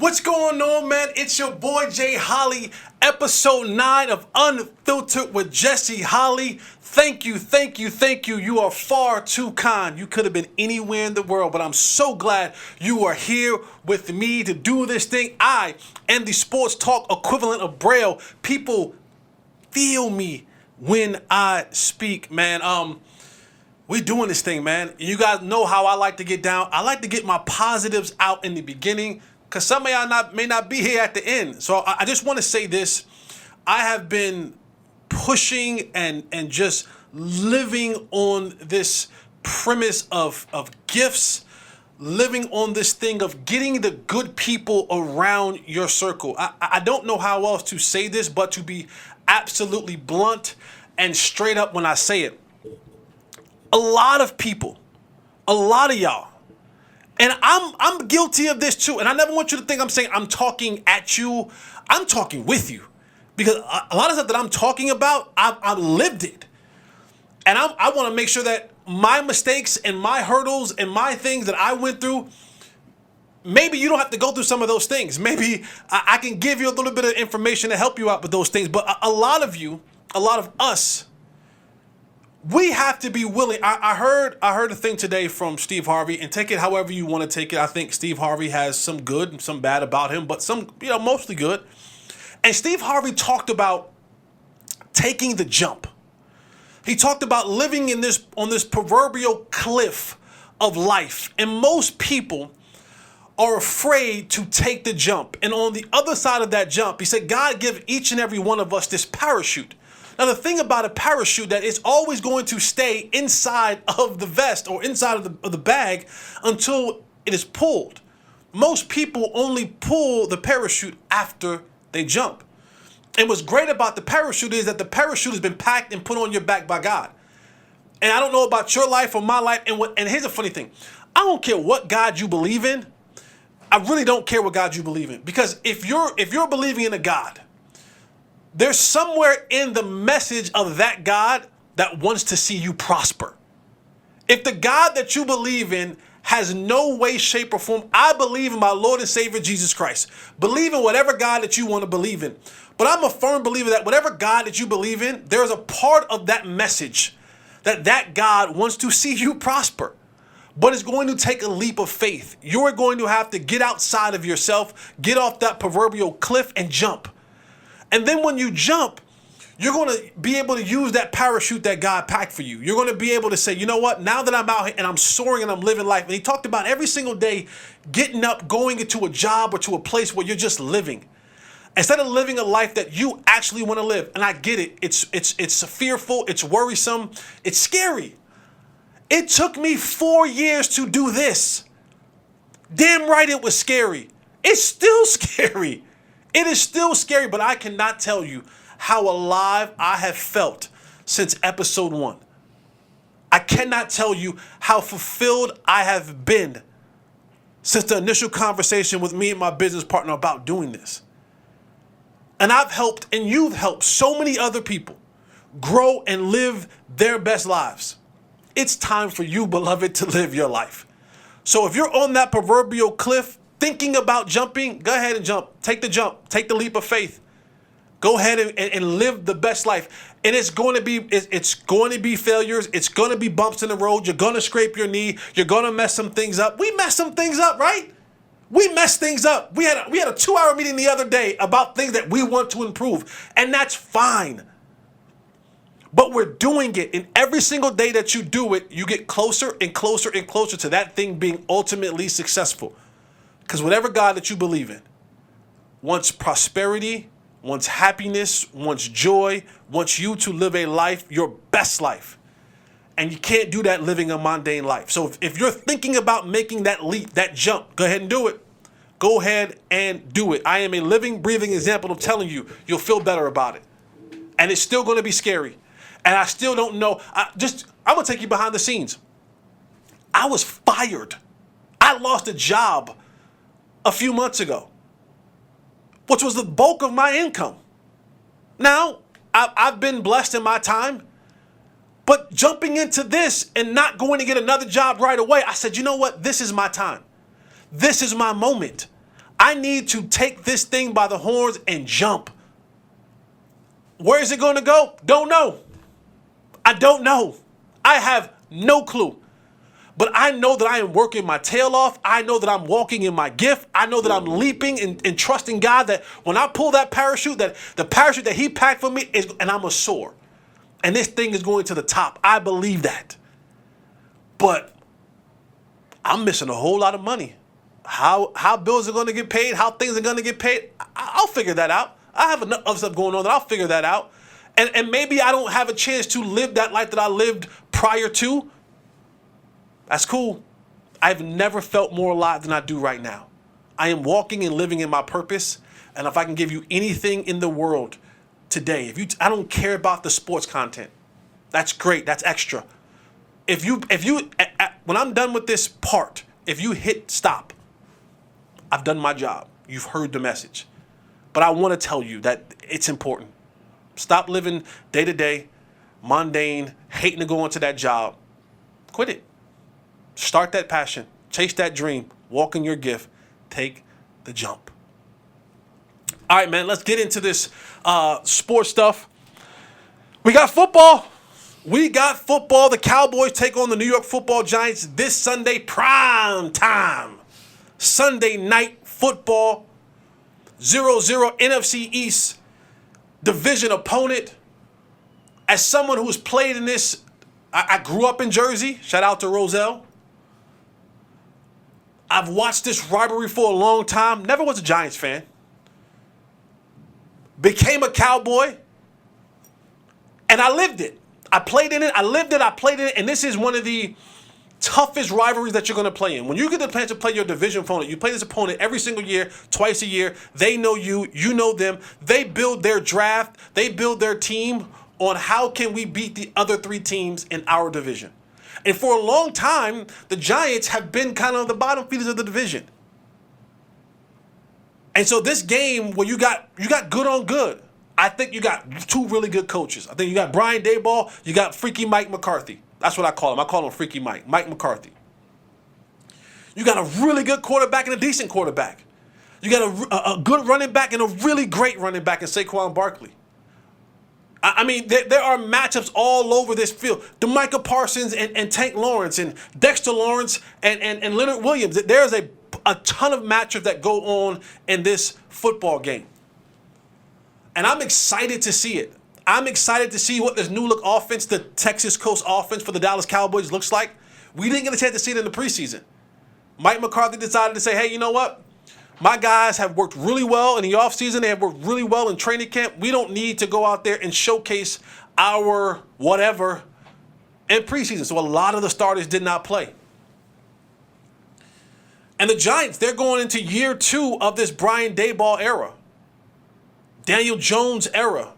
What's going on, man? It's your boy Jay Holley, episode 9 of Unfiltered with Jesse Holley. Thank you. You are far too kind. You could have been anywhere in the world, but I'm so glad you are here with me to do this thing. I am the sports talk equivalent of Braille. People feel me when I speak, man. We doing this thing, man. You guys know how I like to get down. I like to get my positives out in the beginning, because some of y'all may not be here at the end. So I just want to say this. I have been pushing and just living on this premise of gifts, living on this thing of getting the good people around your circle. I don't know how else to say this, but to be absolutely blunt and straight up when I say it. A lot of people, a lot of y'all, and I'm guilty of this too. And I never want you to think I'm saying I'm talking at you. I'm talking with you, because a lot of stuff that I'm talking about, I've lived it. And I want to make sure that my mistakes and my hurdles and my things that I went through, maybe you don't have to go through some of those things. Maybe I can give you a little bit of information to help you out with those things. But a lot of you, a lot of us, we have to be willing. I heard a thing today from Steve Harvey, and take it however you want to take it. I think Steve Harvey has some good and some bad about him, but some, mostly good. And Steve Harvey talked about taking the jump. He talked about living on this proverbial cliff of life. And most people are afraid to take the jump. And on the other side of that jump, he said, God give each and every one of us this parachute. Now, the thing about a parachute, that it's always going to stay inside of the vest or inside of the bag until it is pulled. Most people only pull the parachute after they jump. And what's great about the parachute is that the parachute has been packed and put on your back by God. And I don't know about your life or my life. And here's a funny thing. I don't care what God you believe in. I really don't care what God you believe in. Because if you're believing in a God, there's somewhere in the message of that God that wants to see you prosper. If the God that you believe in has no way, shape, or form, I believe in my Lord and Savior Jesus Christ. Believe in whatever God that you want to believe in. But I'm a firm believer that whatever God that you believe in, there's a part of that message that God wants to see you prosper. But it's going to take a leap of faith. You're going to have to get outside of yourself, get off that proverbial cliff and jump. And then when you jump, you're going to be able to use that parachute that God packed for you. You're going to be able to say, you know what, now that I'm out here and I'm soaring and I'm living life. And he talked about every single day getting up, going into a job or to a place where you're just living. Instead of living a life that you actually want to live. And I get it. It's fearful. It's worrisome. It's scary. It took me 4 years to do this. Damn right it was scary. It's still scary. It is still scary, but I cannot tell you how alive I have felt since episode 1. I cannot tell you how fulfilled I have been since the initial conversation with me and my business partner about doing this. And I've helped, and you've helped so many other people grow and live their best lives. It's time for you, beloved, to live your life. So if you're on that proverbial cliff, thinking about jumping, go ahead and jump. Take the jump. Take the leap of faith. Go ahead and live the best life. And it's going to be failures. It's going to be bumps in the road. You're going to scrape your knee. You're going to mess some things up. We mess some things up, right? We mess things up. We had a 2-hour meeting the other day about things that we want to improve. And that's fine. But we're doing it. And every single day that you do it, you get closer and closer and closer to that thing being ultimately successful. Because whatever God that you believe in wants prosperity, wants happiness, wants joy, wants you to live a life, your best life. And you can't do that living a mundane life. So if you're thinking about making that leap, that jump, go ahead and do it. Go ahead and do it. I am a living, breathing example of telling you, you'll feel better about it. And it's still going to be scary. And I still don't know. I'm going to take you behind the scenes. I was fired. I lost a job a few months ago, which was the bulk of my income. Now, I've been blessed in my time, but jumping into this and not going to get another job right away, I said, you know what? This is my time. This is my moment. I need to take this thing by the horns and jump. Where is it going to go? Don't know. I don't know. I have no clue. But I know that I am working my tail off. I know that I'm walking in my gift. I know that I'm leaping and trusting God that when I pull that parachute, that the parachute that he packed for me is, and I'm a soar. And this thing is going to the top. I believe that. But I'm missing a whole lot of money. How bills are going to get paid, how things are going to get paid, I'll figure that out. I have enough other stuff going on that I'll figure that out. And maybe I don't have a chance to live that life that I lived prior to. That's cool. I've never felt more alive than I do right now. I am walking and living in my purpose. And if I can give you anything in the world today, I don't care about the sports content. That's great. That's extra. When I'm done with this part, if you hit stop, I've done my job. You've heard the message. But I want to tell you that it's important. Stop living day to day, mundane, hating to go into that job. Quit it. Start that passion. Chase that dream. Walk in your gift. Take the jump. All right, man, let's get into this sports stuff. We got football. The Cowboys take on the New York Football Giants this Sunday, prime time. Sunday night football. 0-0 NFC East division opponent. As someone who's played in this, I grew up in Jersey. Shout out to Roselle. I've watched this rivalry for a long time. Never was a Giants fan. Became a Cowboy. And I lived it. I played in it. I lived it. I played in it. And this is one of the toughest rivalries that you're going to play in. When you get the chance to play your division opponent, you play this opponent every single year, twice a year. They know you. You know them. They build their draft. They build their team on how can we beat the other three teams in our division. And for a long time, the Giants have been kind of the bottom feeders of the division. And so this game where you got good on good. I think you got two really good coaches. I think you got Brian Daboll, you got Freaky Mike McCarthy. That's what I call him. I call him Freaky Mike McCarthy. You got a really good quarterback and a decent quarterback. You got a good running back and a really great running back in Saquon Barkley. I mean, there are matchups all over this field. DeMicah Parsons and Tank Lawrence and Dexter Lawrence and Leonard Williams. There's a ton of matchups that go on in this football game. And I'm excited to see it. I'm excited to see what this new look offense, the Texas Coast offense for the Dallas Cowboys looks like. We didn't get a chance to see it in the preseason. Mike McCarthy decided to say, hey, you know what? My guys have worked really well in the offseason. They have worked really well in training camp. We don't need to go out there and showcase our whatever in preseason. So a lot of the starters did not play. And the Giants, they're going into year 2 of this Brian Daboll era. Daniel Jones era.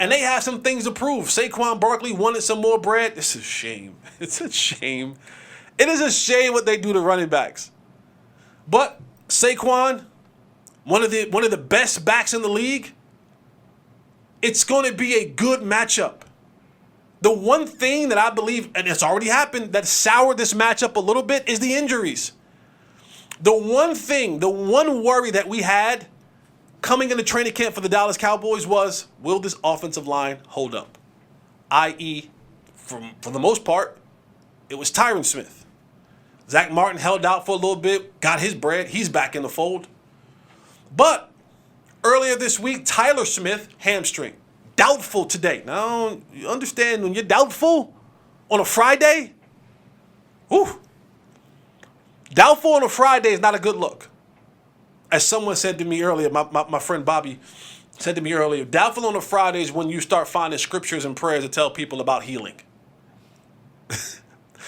And they have some things to prove. Saquon Barkley wanted some more bread. It's a shame. It's a shame. It is a shame what they do to running backs. But Saquon, one of the best backs in the league, it's going to be a good matchup. The one thing that I believe, and it's already happened, that soured this matchup a little bit is the injuries. The one worry that we had coming into training camp for the Dallas Cowboys was, will this offensive line hold up? I.e., for the most part, it was Tyron Smith. Zach Martin held out for a little bit, got his bread. He's back in the fold. But earlier this week, Tyler Smith, hamstring. Doubtful today. Now, you understand when you're doubtful on a Friday? Whew. Doubtful on a Friday is not a good look. As someone said to me earlier, my friend Bobby said to me earlier, doubtful on a Friday is when you start finding scriptures and prayers to tell people about healing.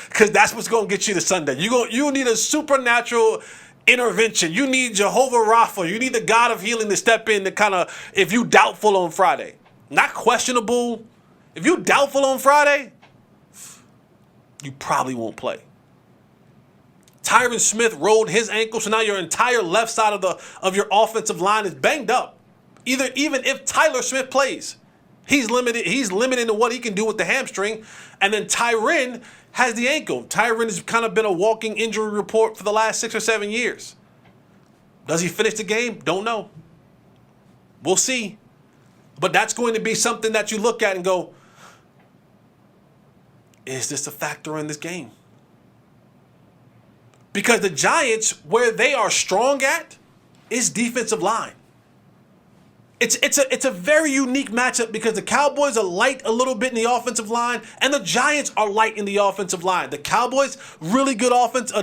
Because that's what's going to get you to Sunday. You need a supernatural intervention. You need Jehovah Rapha. You need the God of healing to step in to kind of, if you doubtful on Friday. Not questionable. If you doubtful on Friday, you probably won't play. Tyron Smith rolled his ankle, so now your entire left side of your offensive line is banged up. Even if Tyler Smith plays, he's limited to what he can do with the hamstring. And then Tyron has the ankle. Tyron has kind of been a walking injury report for the last 6 or 7 years. Does he finish the game? Don't know. We'll see. But that's going to be something that you look at and go, is this a factor in this game? Because the Giants, where they are strong at, is defensive line. It's a very unique matchup because the Cowboys are light a little bit in the offensive line, and the Giants are light in the offensive line. The Cowboys, really good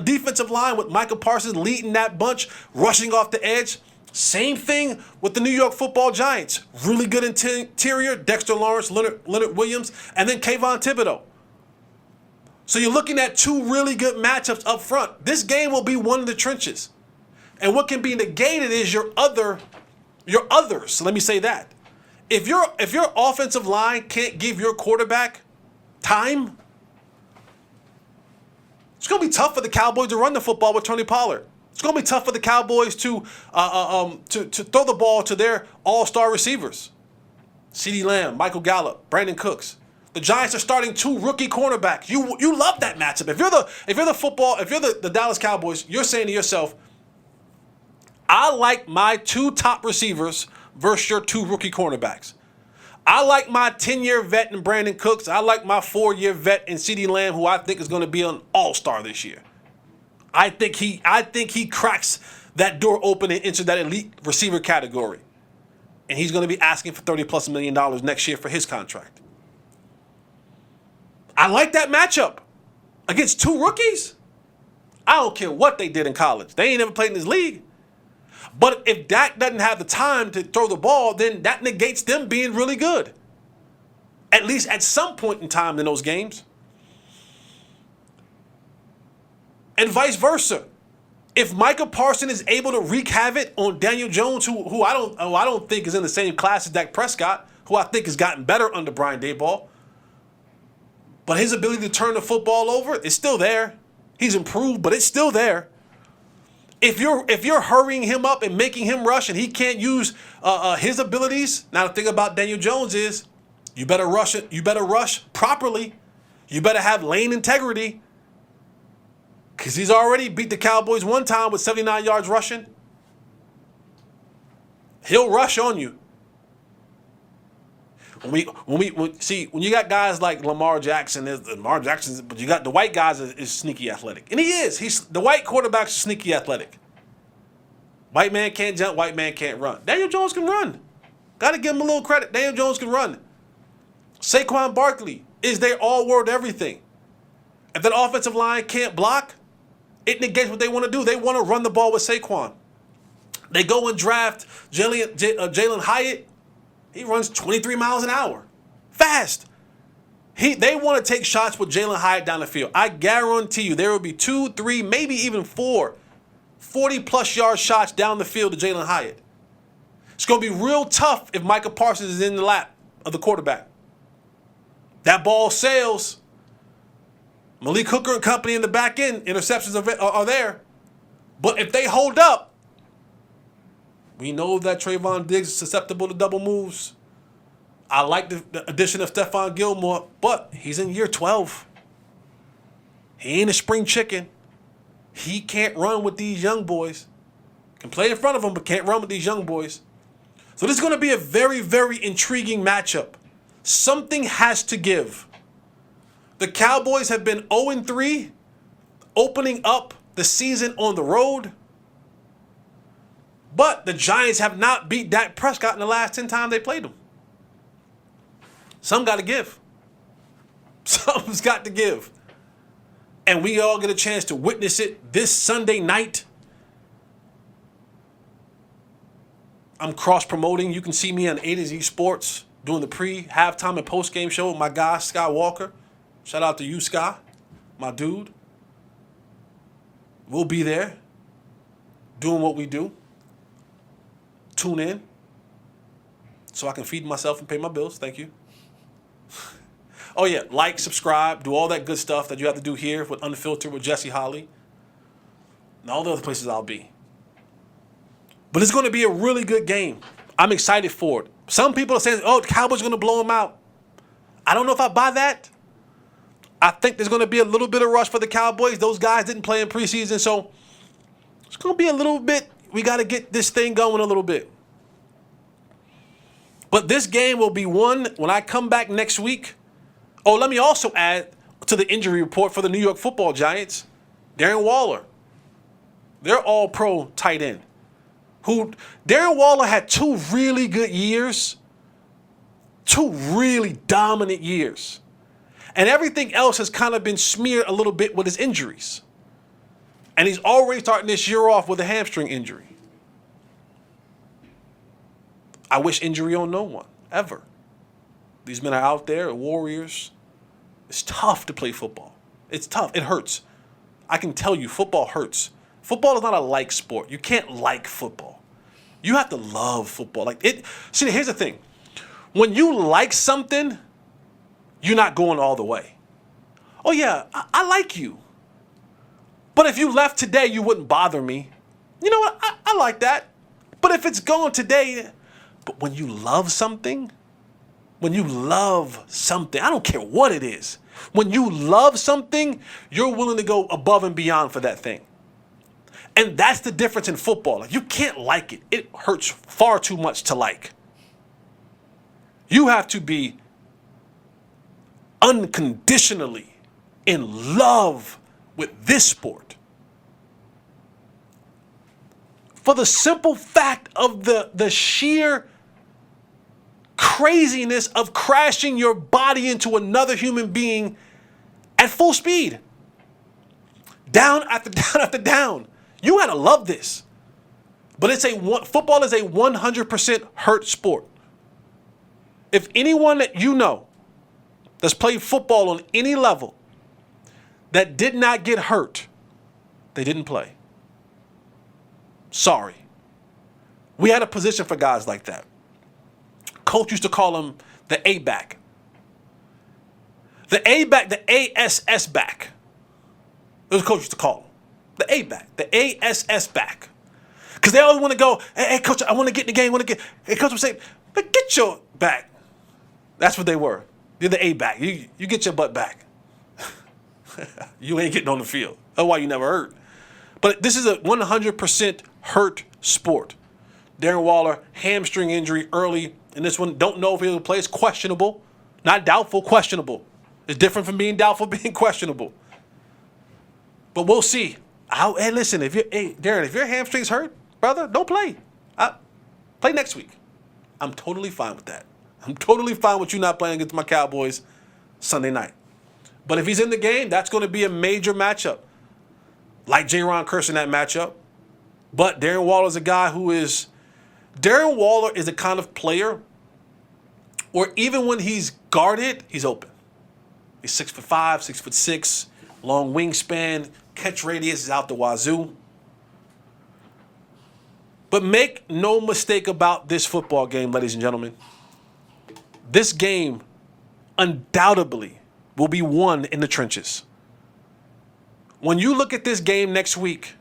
defensive line with Micah Parsons leading that bunch, rushing off the edge. Same thing with the New York Football Giants. Really good interior, Dexter Lawrence, Leonard Williams, and then Kayvon Thibodeau. So you're looking at two really good matchups up front. This game will be one of the trenches. And what can be negated is your others. Let me say that. If your offensive line can't give your quarterback time, it's going to be tough for the Cowboys to run the football with Tony Pollard. It's going to be tough for the Cowboys to throw the ball to their all-star receivers. CeeDee Lamb, Michael Gallup, Brandon Cooks. The Giants are starting two rookie cornerbacks. You love that matchup. If you're the Dallas Cowboys, you're saying to yourself, I like my two top receivers versus your two rookie cornerbacks. I like my 10-year vet in Brandon Cooks. I like my 4-year vet in CeeDee Lamb, who I think is going to be an all-star this year. I think he cracks that door open and enters that elite receiver category. And he's going to be asking for $30+ million next year for his contract. I like that matchup against two rookies. I don't care what they did in college. They ain't never played in this league. But if Dak doesn't have the time to throw the ball, then that negates them being really good. At least at some point in time in those games. And vice versa. If Micah Parsons is able to wreak havoc on Daniel Jones, who I don't think is in the same class as Dak Prescott, who I think has gotten better under Brian Daboll, but his ability to turn the football over is still there. He's improved, but it's still there. If you're hurrying him up and making him rush and he can't use his abilities, now the thing about Daniel Jones is you better rush it. You better rush properly. You better have lane integrity. Because he's already beat the Cowboys one time with 79 yards rushing. He'll rush on you. When you got guys like Lamar Jackson, but you got the white guys is sneaky athletic. And he is. The white quarterback's sneaky athletic. White man can't jump, white man can't run. Daniel Jones can run. Got to give him a little credit. Daniel Jones can run. Saquon Barkley is their all-world everything. If that offensive line can't block, it negates what they want to do. They want to run the ball with Saquon. They go and draft Jalen Hyatt. He runs 23 miles an hour. Fast. They want to take shots with Jalen Hyatt down the field. I guarantee you there will be 2, 3, maybe even 4 40-plus yard shots down the field to Jalen Hyatt. It's going to be real tough if Micah Parsons is in the lap of the quarterback. That ball sails. Malik Hooker and company in the back end, interceptions are there. But if they hold up, we know that Trayvon Diggs is susceptible to double moves. I like the addition of Stephon Gilmore, but he's in year 12. He ain't a spring chicken. He can't run with these young boys. Can play in front of them, but can't run with these young boys. So this is going to be a very, very intriguing matchup. Something has to give. The Cowboys have been 0-3, opening up the season on the road. But the Giants have not beat Dak Prescott in the last 10 times they played him. Some got to give. Something's got to give. And we all get a chance to witness it this Sunday night. I'm cross-promoting. You can see me on A to Z Sports doing the pre-halftime and post-game show with my guy, Sky Walker. Shout out to you, Sky, my dude. We'll be there doing what we do. Tune in so I can feed myself and pay my bills. Thank you. Oh, yeah. Like, subscribe, do all that good stuff that you have to do here with Unfiltered with Jesse Holley and all the other places I'll be. But it's going to be a really good game. I'm excited for it. Some people are saying, oh, the Cowboys are going to blow them out. I don't know if I buy that. I think there's going to be a little bit of rush for the Cowboys. Those guys didn't play in preseason, so it's going to be a little bit, gotta get this thing going a little bit. But this game will be won when I come back next week. Oh, let me also add to the injury report for the New York Football Giants, Darren Waller. They're all pro tight end. Darren Waller had 2 really good years, 2 really dominant years. And everything else has kind of been smeared a little bit with his injuries. And he's already starting this year off with a hamstring injury. I wish injury on no one, ever. These men are out there, warriors. It's tough to play football. It's tough. It hurts. I can tell you, football hurts. Football is not a like sport. You can't like football. You have to love football. See, here's the thing. When you like something, you're not going all the way. Oh, yeah, I like you. But if you left today, you wouldn't bother me. You know what? I like that. But if it's gone today, but when you love something, I don't care what it is. When you love something, you're willing to go above and beyond for that thing. And that's the difference in football. You can't like it. It hurts far too much to like. You have to be unconditionally in love with this sport. For the simple fact of the sheer craziness of crashing your body into another human being at full speed. Down after down after down. You gotta love this. But football is a 100% hurt sport. If anyone that you know that's played football on any level that did not get hurt, they didn't play. Sorry. We had a position for guys like that. Coach used to call him the A-back. The A-back, the ASS back. That's what coach used to call him. The A-back, the ASS back. Because they always want to go, hey, coach, I want to get in the game. Hey, coach would say, but get your back. That's what they were. You're the A-back. You get your butt back. You ain't getting on the field. That's why you never hurt. But this is a 100% hurt sport. Darren Waller, hamstring injury early in this one. Don't know if he'll play. It's questionable. Not doubtful, questionable. It's different from being doubtful, being questionable. But we'll see. Hey, listen, Darren, if your hamstring's hurt, brother, don't play. Play next week. I'm totally fine with that. I'm totally fine with you not playing against my Cowboys Sunday night. But if he's in the game, that's going to be a major matchup. Like J-Ron Curse in that matchup. But Darren Waller is a guy Darren Waller is the kind of player where even when he's guarded, he's open. He's 6'5", 6'6", long wingspan, catch radius is out the wazoo. But make no mistake about this football game, ladies and gentlemen. This game undoubtedly will be won in the trenches. When you look at this game next week,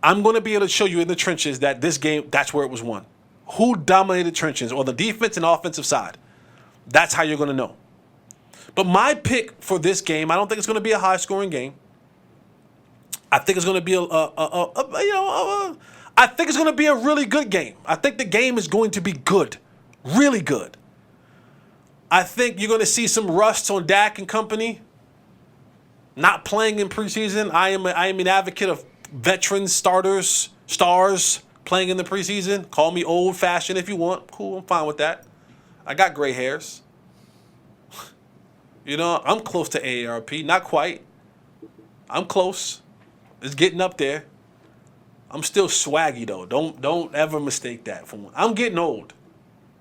I'm going to be able to show you in the trenches that this game, that's where it was won. Who dominated trenches on the defense and offensive side. That's how you're going to know. But my pick for this game, I don't think it's going to be a high-scoring game. I think it's going to be I think it's going to be a really good game. I think the game is going to be good, really good. I think you're going to see some rust on Dak and company. Not playing in preseason. I am an advocate of veterans, stars playing in the preseason. Call me old-fashioned if you want. Cool, I'm fine with that. I got gray hairs. I'm close to AARP. Not quite. I'm close. It's getting up there. I'm still swaggy though. Don't ever mistake that for one. I'm getting old,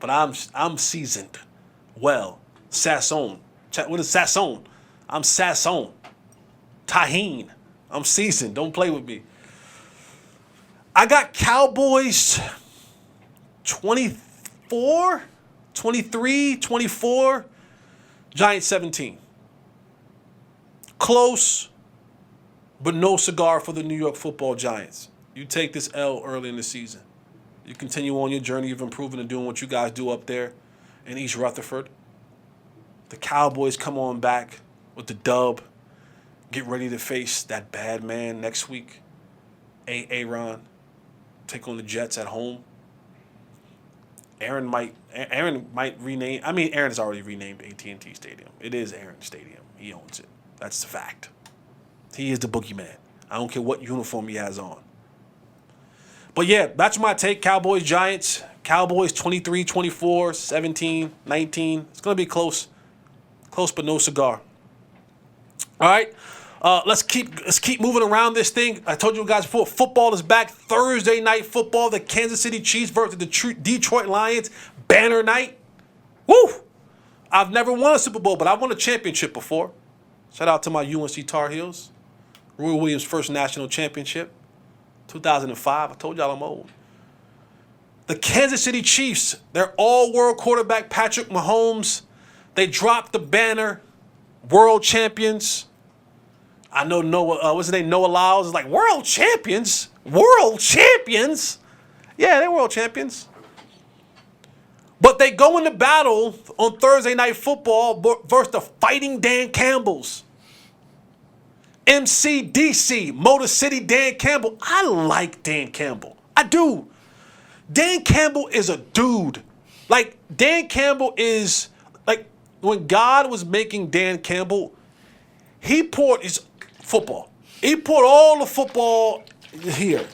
but I'm seasoned. Well, Sasson. What is Sasson? I'm Sasson. Tahine. I'm seasoned. Don't play with me. I got Cowboys 24, 23, 24, Giants 17. Close, but no cigar for the New York Football Giants. You take this L early in the season. You continue on your journey of improving and doing what you guys do up there in East Rutherford. The Cowboys come on back with the dub. Get ready to face that bad man next week, Aaron. take on the Jets at home. Aaron might rename. I mean, Aaron has already renamed AT&T Stadium. It is Aaron Stadium. He owns it. That's the fact. He is the boogeyman. I don't care what uniform he has on. But yeah, that's my take. Cowboys, Giants. Cowboys 23-24, 17-19. It's going to be close. Close but no cigar. All right. Let's keep moving around this thing. I told you guys before, football is back. Thursday night football. The Kansas City Chiefs versus the Detroit Lions. Banner night. Woo! I've never won a Super Bowl, but I won a championship before. Shout out to my UNC Tar Heels. Roy Williams' first national championship. 2005. I told y'all I'm old. The Kansas City Chiefs, their all-world quarterback Patrick Mahomes, they dropped the banner. World champions. I know Noah, what's his name? Noah Lyles is like, world champions? World champions? Yeah, they're world champions. But they go into battle on Thursday Night Football versus the Fighting Dan Campbells. MCDC, Motor City Dan Campbell. I like Dan Campbell. I do. Dan Campbell is a dude. Like, Dan Campbell is, like, when God was making Dan Campbell, he poured his football. He poured all the football here.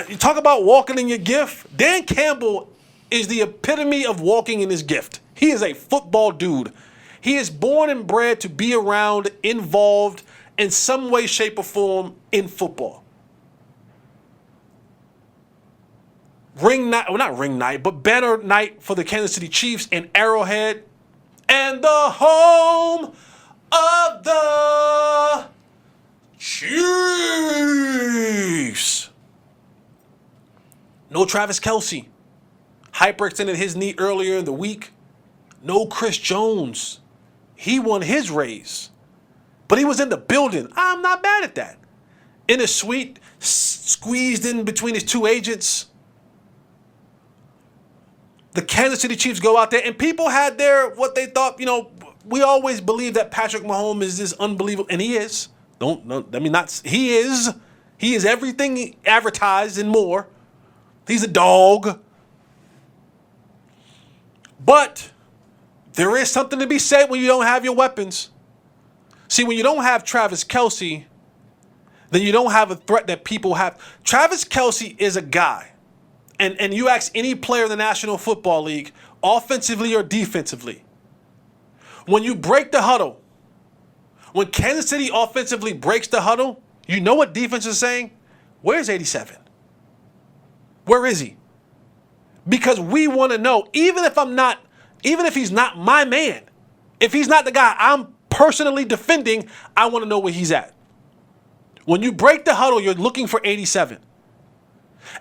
You talk about walking in your gift. Dan Campbell is the epitome of walking in his gift. He is a football dude. He is born and bred to be around, involved in some way, shape, or form in football. Ring night, well, not ring night, but banner night for the Kansas City Chiefs in Arrowhead. And the home of the Chiefs. No Travis Kelce. Hyperextended his knee earlier in the week. No Chris Jones. He won his raise. But he was in the building. I'm not mad at that. In a suite, squeezed in between his two agents. The Kansas City Chiefs go out there, and people had what they thought, we always believe that Patrick Mahomes is this unbelievable, and he is. He is. He is everything advertised and more. He's a dog. But there is something to be said when you don't have your weapons. See, when you don't have Travis Kelce, then you don't have a threat that people have. Travis Kelce is a guy. And you ask any player in the National Football League, offensively or defensively, when you break the huddle, when Kansas City offensively breaks the huddle, you know what defense is saying? Where's 87? Where is he? Because we want to know, even if he's not my man, if he's not the guy I'm personally defending, I want to know where he's at. When you break the huddle, you're looking for 87.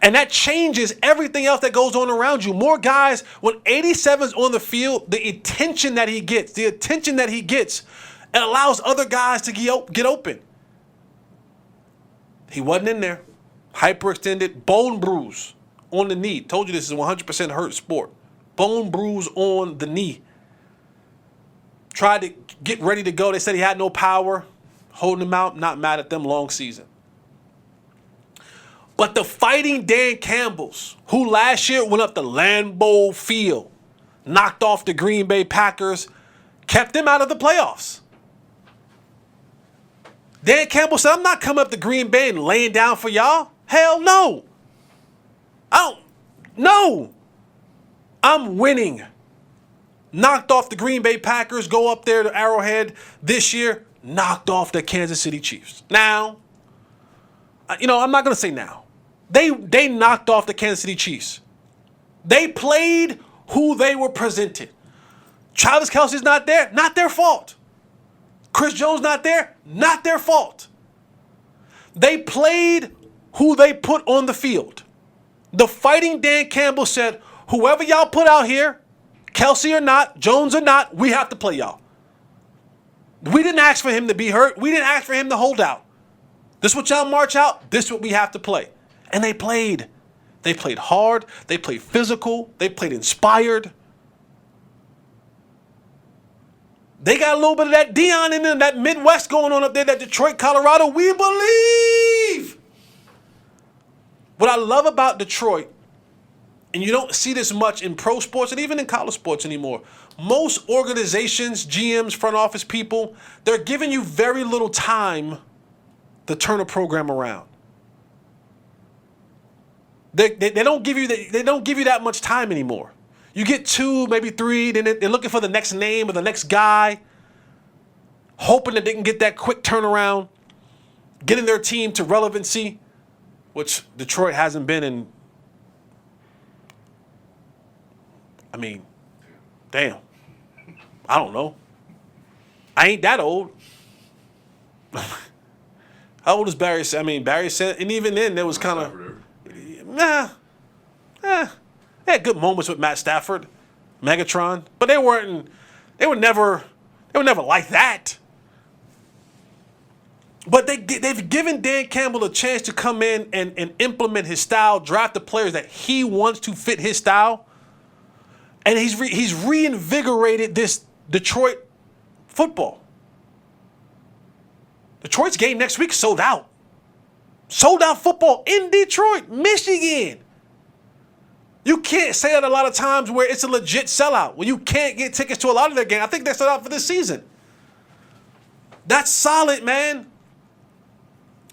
And that changes everything else that goes on around you. More guys, when 87's on the field, the attention that he gets, it allows other guys to get open. He wasn't in there. Hyperextended, bone bruise on the knee. Told you this is a 100% hurt sport. Bone bruise on the knee. Tried to get ready to go. They said he had no power. Holding him out, not mad at them, long season. But the Fighting Dan Campbells, who last year went up to Lambeau Field, knocked off the Green Bay Packers, kept them out of the playoffs. Dan Campbell said, I'm not coming up to Green Bay and laying down for y'all. Hell no. No. I'm winning. Knocked off the Green Bay Packers, go up there to Arrowhead this year, knocked off the Kansas City Chiefs. Now, I'm not going to say now. They knocked off the Kansas City Chiefs. They played who they were presented. Travis Kelce's not there, not their fault. Chris Jones not there, not their fault. They played who they put on the field. The Fighting Dan Campbell said, whoever y'all put out here, Kelce or not, Jones or not, we have to play y'all. We didn't ask for him to be hurt. We didn't ask for him to hold out. This is what y'all march out. This is what we have to play. And they played. They played hard. They played physical. They played inspired. They got a little bit of that Dion in them, that Midwest going on up there, that Detroit, Colorado. We believe. What I love about Detroit, and you don't see this much in pro sports and even in college sports anymore, most organizations, GMs, front office people, they're giving you very little time to turn a program around. They don't give you that much time anymore. You get 2, maybe 3, then they're looking for the next name or the next guy, hoping that they can get that quick turnaround, getting their team to relevancy, which Detroit hasn't been in. I mean, damn. I don't know. I ain't that old. How old is Barry? I mean, Barry said, and even then, there was kind of, they had good moments with Matt Stafford, Megatron, but they were never like that. But they've given Dan Campbell a chance to come in and implement his style, draft the players that he wants to fit his style, and he's reinvigorated this Detroit football. Detroit's game next week sold out. Sold out football in Detroit, Michigan. You can't say that a lot of times where it's a legit sellout, when you can't get tickets to a lot of their games. I think they're sold out for this season. That's solid, man.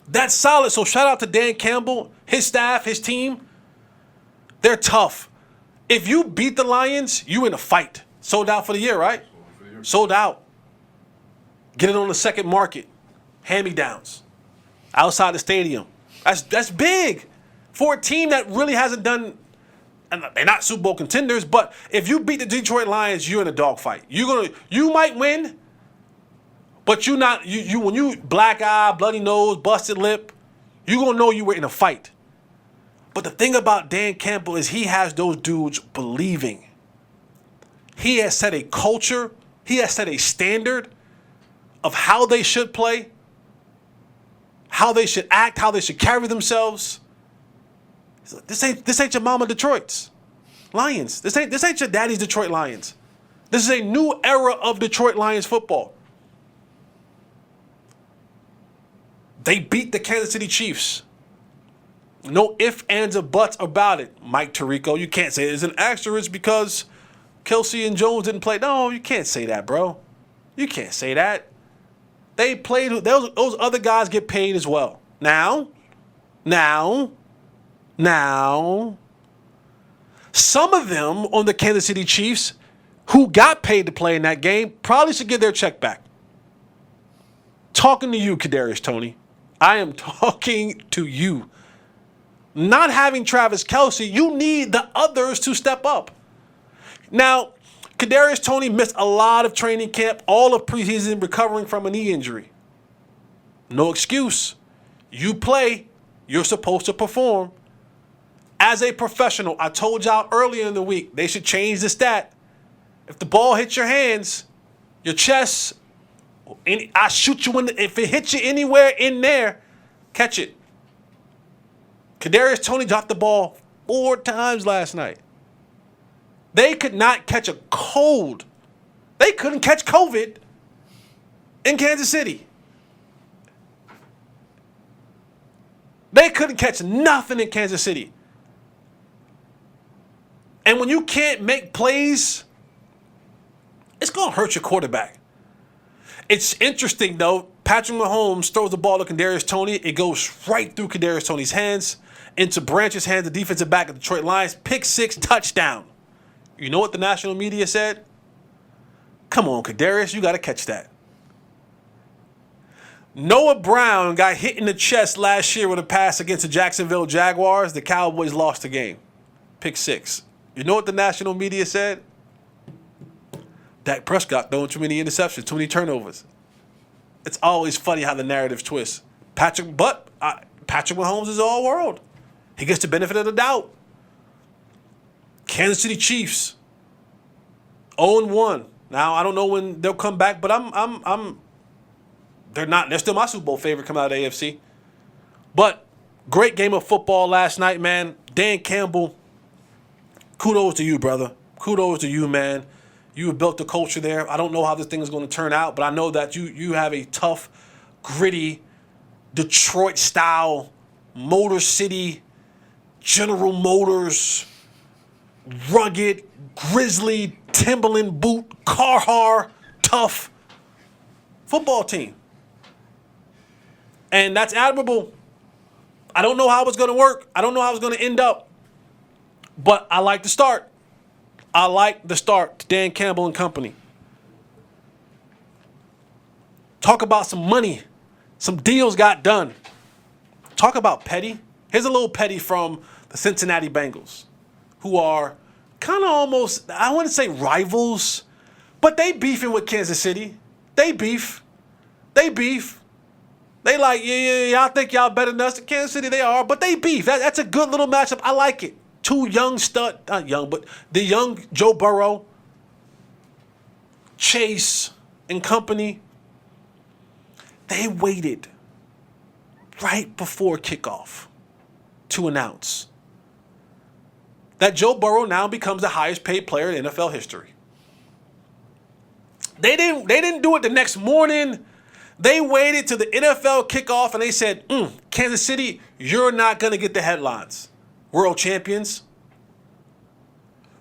That's solid. So shout out to Dan Campbell, his staff, his team. They're tough. If you beat the Lions, you in a fight. Sold out for the year, right? Sold out. Get it on the second market. Hand-me-downs. Outside the stadium. That's big. For a team that really hasn't done, and they're not Super Bowl contenders, but if you beat the Detroit Lions, you're in a dogfight. You might win, but you when you black eye, bloody nose, busted lip, you're gonna know you were in a fight. But the thing about Dan Campbell is he has those dudes believing. He has set a culture, he has set a standard of how they should play, how they should act, how they should carry themselves. This ain't your mama Detroit's Lions. This ain't your daddy's Detroit Lions. This is a new era of Detroit Lions football. They beat the Kansas City Chiefs. No ifs, ands, or buts about it. Mike Tirico, you can't say there's an asterisk because Kelsey and Jones didn't play. No, you can't say that, bro. You can't say that. They played. Those other guys get paid as well. Now, some of them on the Kansas City Chiefs who got paid to play in that game probably should get their check back. Talking to you, Kadarius Toney. I am talking to you. Not having Travis Kelce, you need the others to step up. Now, Kadarius Toney missed a lot of training camp, all of preseason, recovering from a knee injury. No excuse. You play, you're supposed to perform. As a professional, I told y'all earlier in the week, they should change the stat. If the ball hits your hands, your chest, I shoot you if it hits you anywhere in there, catch it. Kadarius Toney dropped the ball 4 times last night. They could not catch a cold. They couldn't catch COVID in Kansas City. They couldn't catch nothing in Kansas City. And when you can't make plays, it's going to hurt your quarterback. It's interesting, though. Patrick Mahomes throws the ball to Kadarius Toney. It goes right through Kadarius Toney's hands, into Branch's hands, the defensive back of the Detroit Lions. Pick 6, touchdown. You know what the national media said? Come on, Kadarius, you got to catch that. Noah Brown got hit in the chest last year with a pass against the Jacksonville Jaguars. The Cowboys lost the game. Pick 6. You know what the national media said? Dak Prescott throwing too many interceptions, too many turnovers. It's always funny how the narrative twists. Patrick Mahomes is all world. He gets the benefit of the doubt. Kansas City Chiefs, 0-1. Now I don't know when they'll come back, but they're still my Super Bowl favorite coming out of the AFC. But great game of football last night, man. Dan Campbell, kudos to you, brother. Kudos to you, man. You have built the culture there. I don't know how this thing is going to turn out, but I know that you have a tough, gritty, Detroit-style, Motor City General Motors, rugged, grizzly, Timberland boot, Carhartt, tough football team. And that's admirable. I don't know how it's going to work. I don't know how it's going to end up. But I like the start. I like the start. Dan Campbell and company. Talk about some money. Some deals got done. Talk about petty. Here's a little petty from the Cincinnati Bengals, who are kind of almost, I wouldn't say rivals, but they beefing with Kansas City. They beef. They like, yeah, y'all think y'all better than us. Kansas City, they are, but they beef. That's a good little matchup. I like it. Two young not young, but the young Joe Burrow, Chase, and company. They waited right before kickoff to announce that Joe Burrow now becomes the highest paid player in NFL history. They didn't do it the next morning. They waited till the NFL kickoff and they said, Kansas City, you're not going to get the headlines. World champions.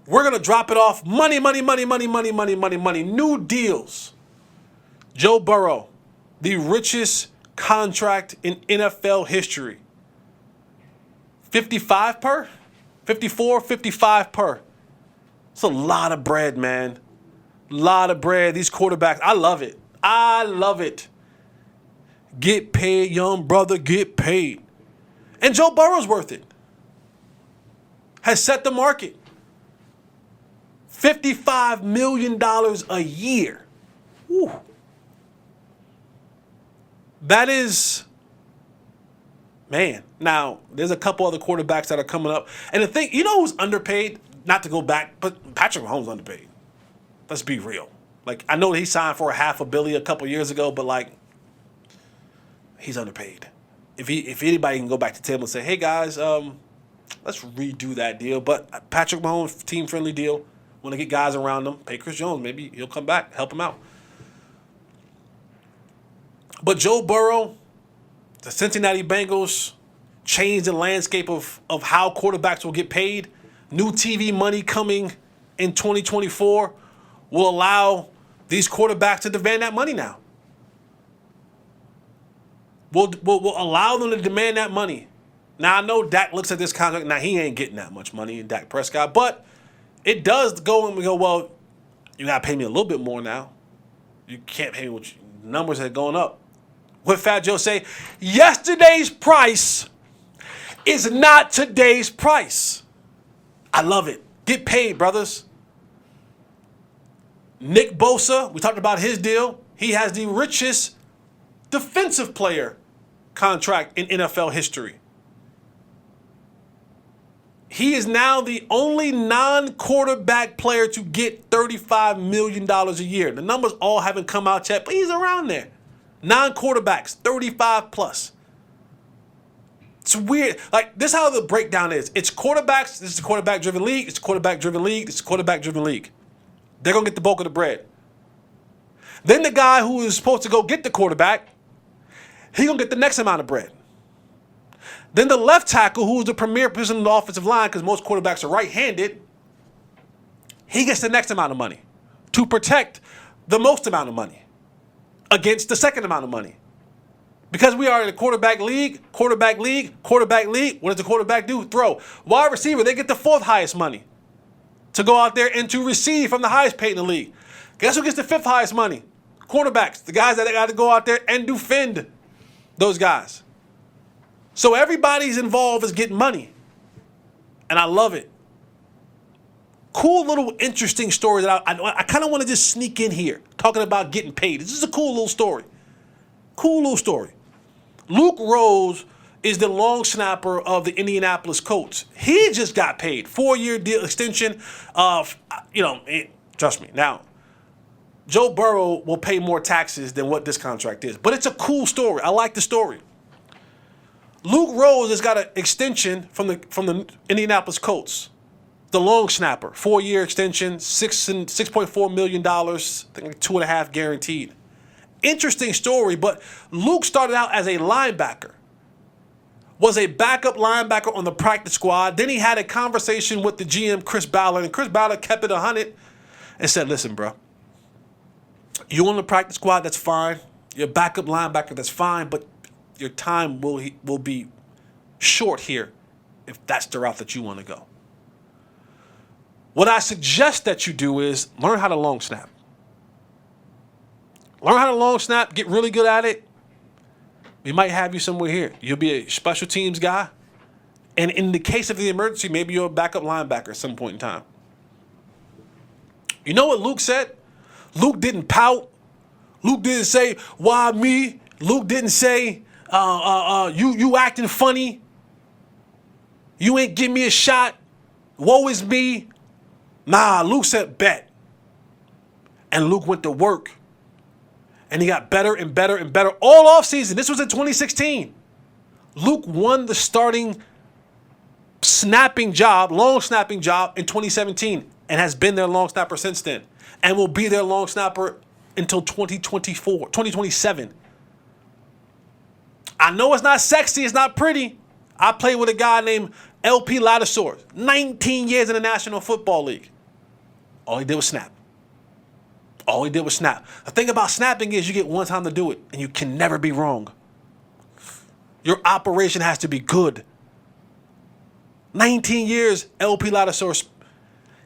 We're going to drop it off. Money. New deals. Joe Burrow, the richest contract in NFL history. 55 per? 54, 55 per. It's a lot of bread, man. Lot of bread. These quarterbacks, I love it. I love it. Get paid, young brother, get paid. And Joe Burrow's worth it. Has set the market. $55 million a year. Woo. That is, man. Now, there's a couple other quarterbacks that are coming up. And the thing, you know who's underpaid? Not to go back, but Patrick Mahomes underpaid. Let's be real. Like, I know he signed for $500 million a couple years ago, but like, he's underpaid. If anybody can go back to the table and say, hey guys, let's redo that deal. But Patrick Mahomes, team-friendly deal. Want to get guys around him. Pay Chris Jones. Maybe he'll come back, help him out. But Joe Burrow, the Cincinnati Bengals, changed the landscape of how quarterbacks will get paid. New TV money coming in 2024 will allow these quarterbacks to demand that money now. Will allow them to demand that money. Now, I know Dak looks at this contract. Now, he ain't getting that much money in Dak Prescott, but it does go and we go, well, you got to pay me a little bit more now. You can't pay me what numbers are going up. What Fat Joe say? Yesterday's price is not today's price. I love it. Get paid, brothers. Nick Bosa, we talked about his deal. He has the richest defensive player contract in NFL history. He is now the only non-quarterback player to get $35 million a year. The numbers all haven't come out yet, but he's around there. Non-quarterbacks, 35 plus. It's weird. Like, this is how the breakdown is. It's quarterbacks. This is a quarterback-driven league. It's a quarterback-driven league. It's a quarterback-driven league. They're going to get the bulk of the bread. Then the guy who is supposed to go get the quarterback, he's going to get the next amount of bread. Then the left tackle, who's the premier position in the offensive line, because most quarterbacks are right-handed, he gets the next amount of money to protect the most amount of money against the second amount of money. Because we are in a quarterback league. What does the quarterback do? Throw. Wide receiver, they get the fourth highest money to go out there and to receive from the highest paid in the league. Guess who gets the fifth highest money? Quarterbacks, the guys that got to go out there and defend those guys. So everybody's involved is getting money. And I love it. Cool little interesting story that I kind of want to just sneak in here, talking about getting paid. This is a cool little story. Luke Rose is the long snapper of the Indianapolis Colts. He just got paid. 4-year deal extension of, trust me. Now, Joe Burrow will pay more taxes than what this contract is. But it's a cool story. I like the story. Luke Rose has got an extension from the Indianapolis Colts. The long snapper, 4-year extension, $6.4 million, I think like 2.5 guaranteed. Interesting story, but Luke started out as a linebacker. was a backup linebacker on the practice squad. Then he had a conversation with the GM, Chris Ballard, and Chris Ballard kept it 100 and said, listen, bro, you on the practice squad, that's fine. You're a backup linebacker, that's fine, but your time will be short here if that's the route that you want to go. What I suggest that you do is learn how to long snap. Learn how to long snap, get really good at it. We might have you somewhere here. You'll be a special teams guy. And in the case of the emergency, maybe you're a backup linebacker at some point in time. You know what Luke said? Luke didn't pout. Luke didn't say, why me? Luke didn't say, you acting funny. You ain't give me a shot. Woe is me. Nah, Luke said, bet. And Luke went to work. And he got better and better and better all offseason. This was in 2016. Luke won the starting snapping job, long snapping job in 2017 and has been their long snapper since then and will be their long snapper until 2027. I know it's not sexy, it's not pretty. I played with a guy named LP Ladisaur, 19 years in the National Football League. All he did was snap. All he did was snap. The thing about snapping is you get one time to do it, and you can never be wrong. Your operation has to be good. 19 years, LP Ladisaur.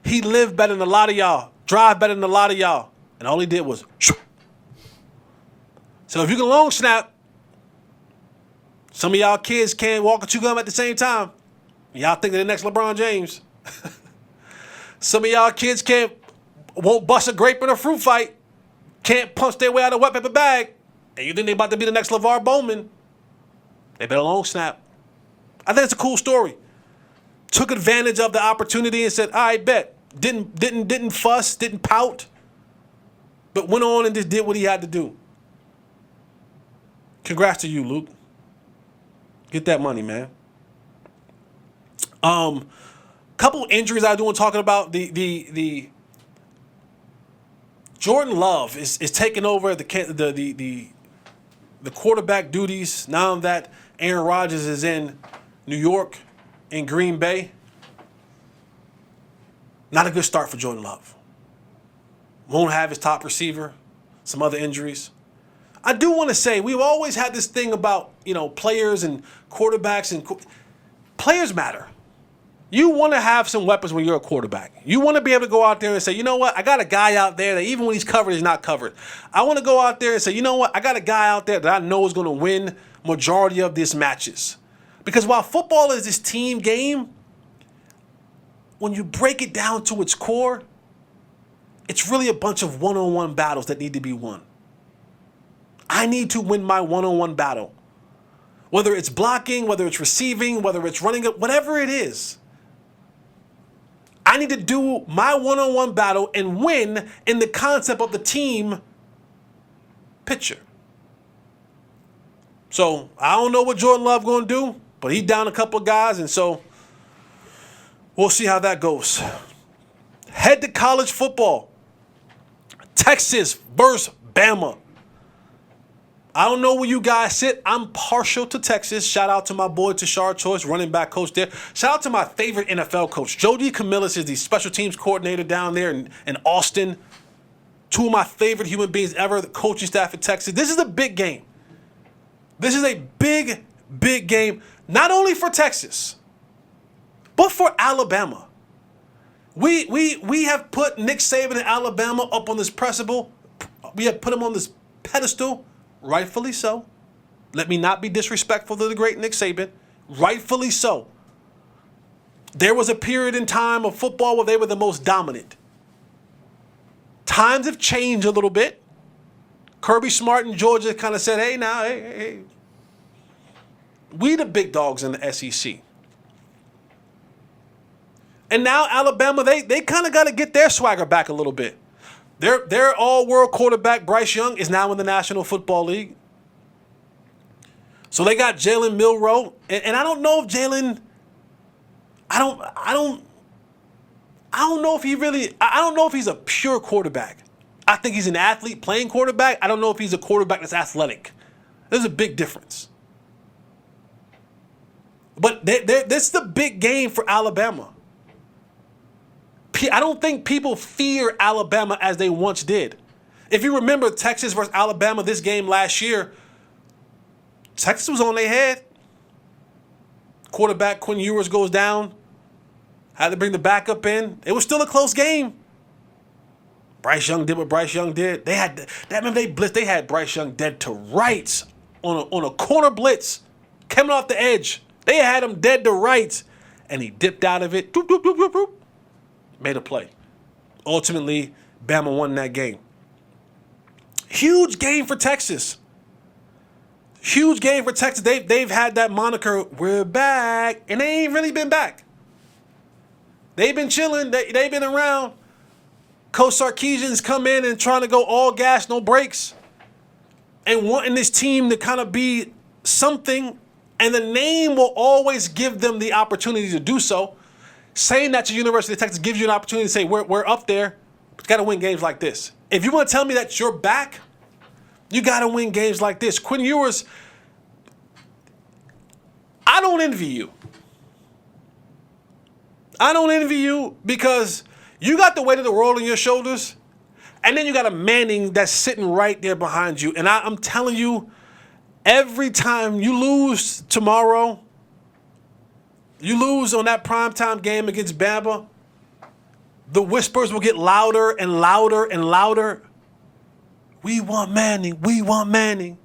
He lived better than a lot of y'all, drive better than a lot of y'all, and all he did was shoo. So if you can long snap, some of y'all kids can't walk and chew gum at the same time. Y'all think they're the next LeBron James. Some of y'all kids won't bust a grape in a fruit fight, can't punch their way out of a wet paper bag, and you think they about to be the next LeVar Bowman. They better long snap. I think it's a cool story. Took advantage of the opportunity and said, all right, bet. Didn't fuss, didn't pout, but went on and just did what he had to do. Congrats to you, Luke. Get that money, man. Couple injuries I do want talking about. The Jordan Love is taking over the quarterback duties now that Aaron Rodgers is in New York, in Green Bay. Not a good start for Jordan Love. Won't have his top receiver. Some other injuries. I do want to say we've always had this thing about players and quarterbacks and players matter. You want to have some weapons when you're a quarterback. You want to be able to go out there and say, you know what, I got a guy out there that even when he's covered, he's not covered. I want to go out there and say, you know what, I got a guy out there that I know is going to win majority of these matches. Because while football is this team game, when you break it down to its core, it's really a bunch of one-on-one battles that need to be won. I need to win my one-on-one battle. Whether it's blocking, whether it's receiving, whether it's running up, whatever it is. I need to do my one-on-one battle and win in the concept of the team picture. So I don't know what Jordan Love going to do, but he's down a couple of guys, and so we'll see how that goes. Head to college football. Texas versus Bama. I don't know where you guys sit. I'm partial to Texas. Shout out to my boy Tashard Choice, running back coach there. Shout out to my favorite NFL coach. Jody Camillus is the special teams coordinator down there in Austin. Two of my favorite human beings ever, the coaching staff at Texas. This is a big game. This is a big, big game, not only for Texas, but for Alabama. We have put Nick Saban in Alabama up on this pedestal. We have put him on this pedestal. Rightfully so. Let me not be disrespectful to the great Nick Saban. Rightfully so. There was a period in time of football where they were the most dominant. Times have changed a little bit. Kirby Smart in Georgia kind of said, hey. We the big dogs in the SEC. And now Alabama, they kind of got to get their swagger back a little bit. Their all-world quarterback, Bryce Young, is now in the National Football League. So they got Jalen Milroe. And I don't know if Jalen, I don't know if he really, I don't know if he's a pure quarterback. I think he's an athlete playing quarterback. I don't know if he's a quarterback that's athletic. There's a big difference. But this is the big game for Alabama. I don't think people fear Alabama as they once did. If you remember Texas versus Alabama, this game last year, Texas was on their head. Quarterback Quinn Ewers goes down. Had to bring the backup in. It was still a close game. Bryce Young did what Bryce Young did. They had that. Remember they blitzed. They had Bryce Young dead to rights on a corner blitz, coming off the edge. They had him dead to rights, and he dipped out of it. Doop, doop, doop, doop, doop, made a play. Ultimately, Bama won that game. Huge game for Texas. Huge game for Texas. They've had that moniker, we're back, and they ain't really been back. They've been chilling. They've been around. Coach Sarkisian's come in and trying to go all gas, no brakes, and wanting this team to kind of be something, and the name will always give them the opportunity to do so. Saying that to University of Texas gives you an opportunity to say, we're up there, but you got to win games like this. If you want to tell me that you're back, you got to win games like this. Quinn Ewers, I don't envy you. I don't envy you because you got the weight of the world on your shoulders, and then you got a Manning that's sitting right there behind you. And I'm telling you, every time you lose tomorrow, you lose on that primetime game against Bama, the whispers will get louder and louder and louder. We want Manning. We want Manning.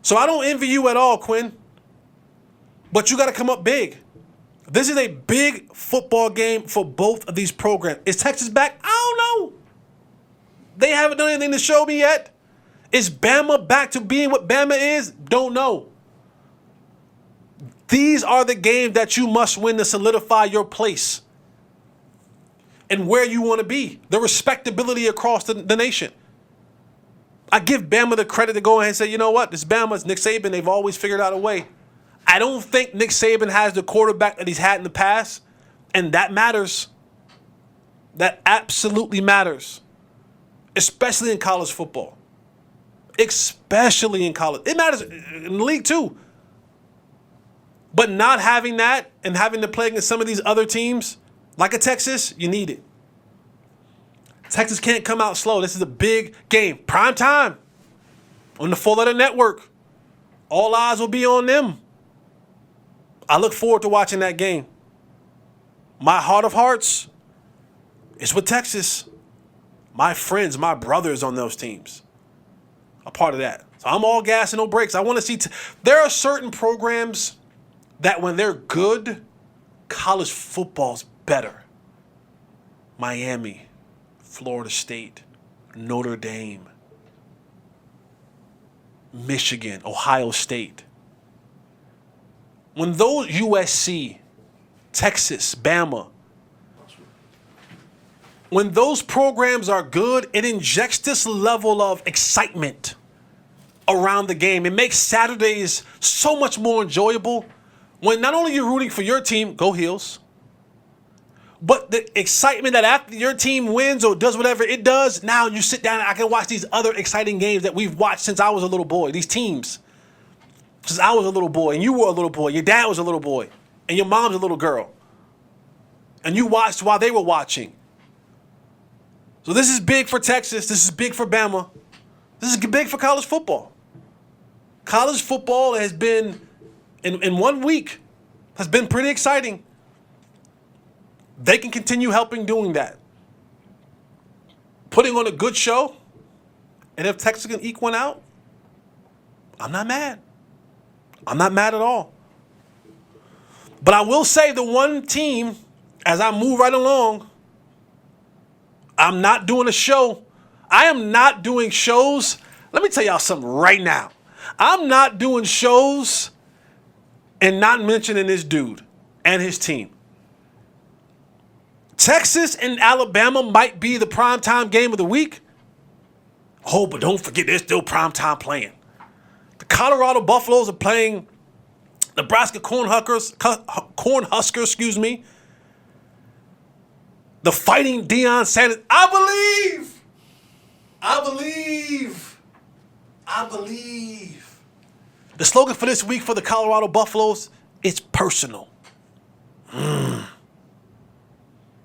So I don't envy you at all, Quinn. But you got to come up big. This is a big football game for both of these programs. Is Texas back? I don't know. They haven't done anything to show me yet. Is Bama back to being what Bama is? Don't know. These are the games that you must win to solidify your place and where you want to be, the respectability across the nation. I give Bama the credit to go ahead and say, you know what, this Bama's Nick Saban, they've always figured out a way. I don't think Nick Saban has the quarterback that he's had in the past, and that matters. That absolutely matters, especially in college football. Especially in college. It matters in the league too. But not having that and having to play against some of these other teams, like a Texas, you need it. Texas can't come out slow. This is a big game. Prime time on the four-letter network. All eyes will be on them. I look forward to watching that game. My heart of hearts is with Texas. My friends, my brothers on those teams, a part of that. So I'm all gas and no brakes. I want to see. There are certain programs that when they're good, college football's better. Miami, Florida State, Notre Dame, Michigan, Ohio State. When those USC, Texas, Bama, when those programs are good, it injects this level of excitement around the game. It makes Saturdays so much more enjoyable when not only you're rooting for your team, go Heels, but the excitement that after your team wins or does whatever it does, now you sit down and I can watch these other exciting games that we've watched since I was a little boy, these teams. Since I was a little boy and you were a little boy, your dad was a little boy and your mom's a little girl. And you watched while they were watching. So this is big for Texas. This is big for Bama. This is big for college football. College football has been, in 1 week, has been pretty exciting. They can continue helping doing that. Putting on a good show. And if Texas can eke one out, I'm not mad. I'm not mad at all. But I will say the one team, as I move right along, I'm not doing a show. I am not doing shows. Let me tell y'all something right now. I'm not doing shows and not mentioning this dude and his team. Texas and Alabama might be the primetime game of the week. Oh, but don't forget, there's still primetime playing. The Colorado Buffaloes are playing Nebraska Cornhuskers, The Fighting Deion Sanders. I believe. The slogan for this week for the Colorado Buffaloes, it's personal.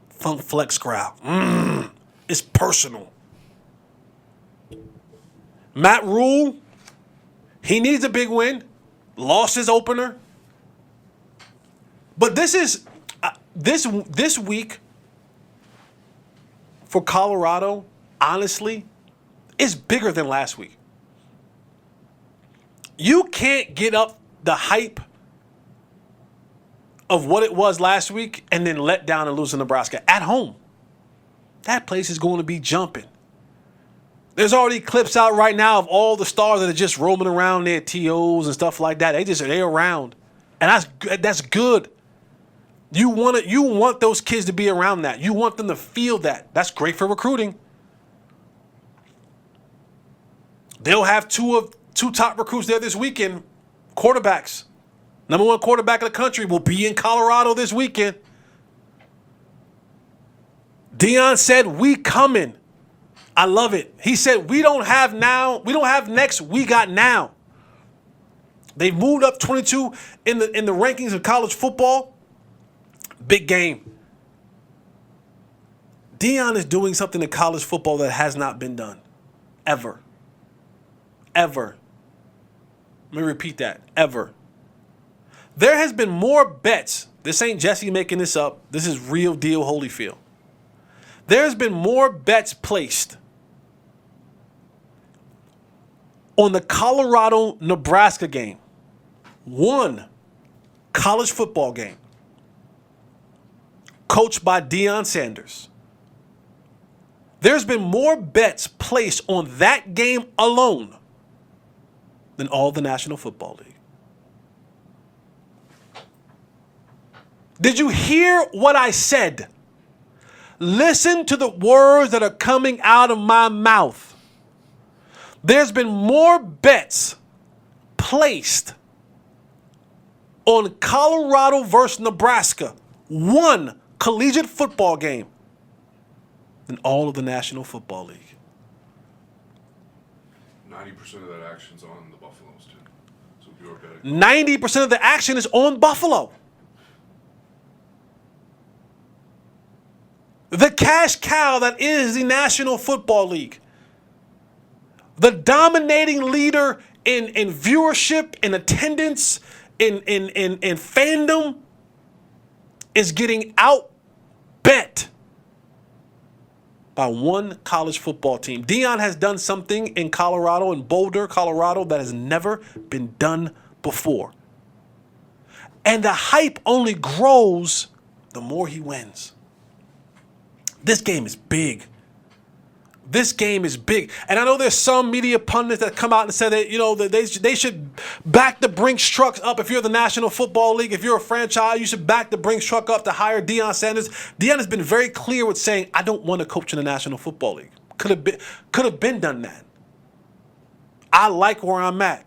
Funk flex growl. It's personal. Matt Rule, he needs a big win. Lost his opener. But this is this week for Colorado, honestly, is bigger than last week. You can't get up the hype of what it was last week and then let down and lose to Nebraska at home. That place is going to be jumping. There's already clips out right now of all the stars that are just roaming around their TOs and stuff like that. They're around. And that's good. You want those kids to be around that. You want them to feel that. That's great for recruiting. They'll have two top recruits there this weekend, quarterbacks. Number 1 quarterback in the country will be in Colorado this weekend. Deion said, "We coming." I love it. He said, "We don't have next, we got now." They've moved up 22 in the rankings of college football. Big game. Deion is doing something in college football that has not been done. Ever. Ever. Let me repeat that. Ever. There has been more bets. This ain't Jesse making this up. This is real deal Holyfield. There's been more bets placed on the Colorado-Nebraska game. One college football game. Coached by Deion Sanders. There's been more bets placed on that game alone than all the National Football League. Did you hear what I said? Listen to the words that are coming out of my mouth. There's been more bets placed on Colorado versus Nebraska, one collegiate football game, than all of the National Football League. 90% of that action's on the Buffaloes, too. So if you're betting, 90% of the action is on Buffalo. The cash cow that is the National Football League. The dominating leader in viewership, in attendance, in fandom is getting out-bet by one college football team. Deion has done something in Colorado, in Boulder, Colorado, that has never been done before. And the hype only grows the more he wins. This game is big. This game is big. And I know there's some media pundits that come out and say that, that they should back the Brinks trucks up. If you're the National Football League, if you're a franchise, you should back the Brinks truck up to hire Deion Sanders. Deion has been very clear with saying, I don't want to coach in the National Football League. Could have been done that. I like where I'm at.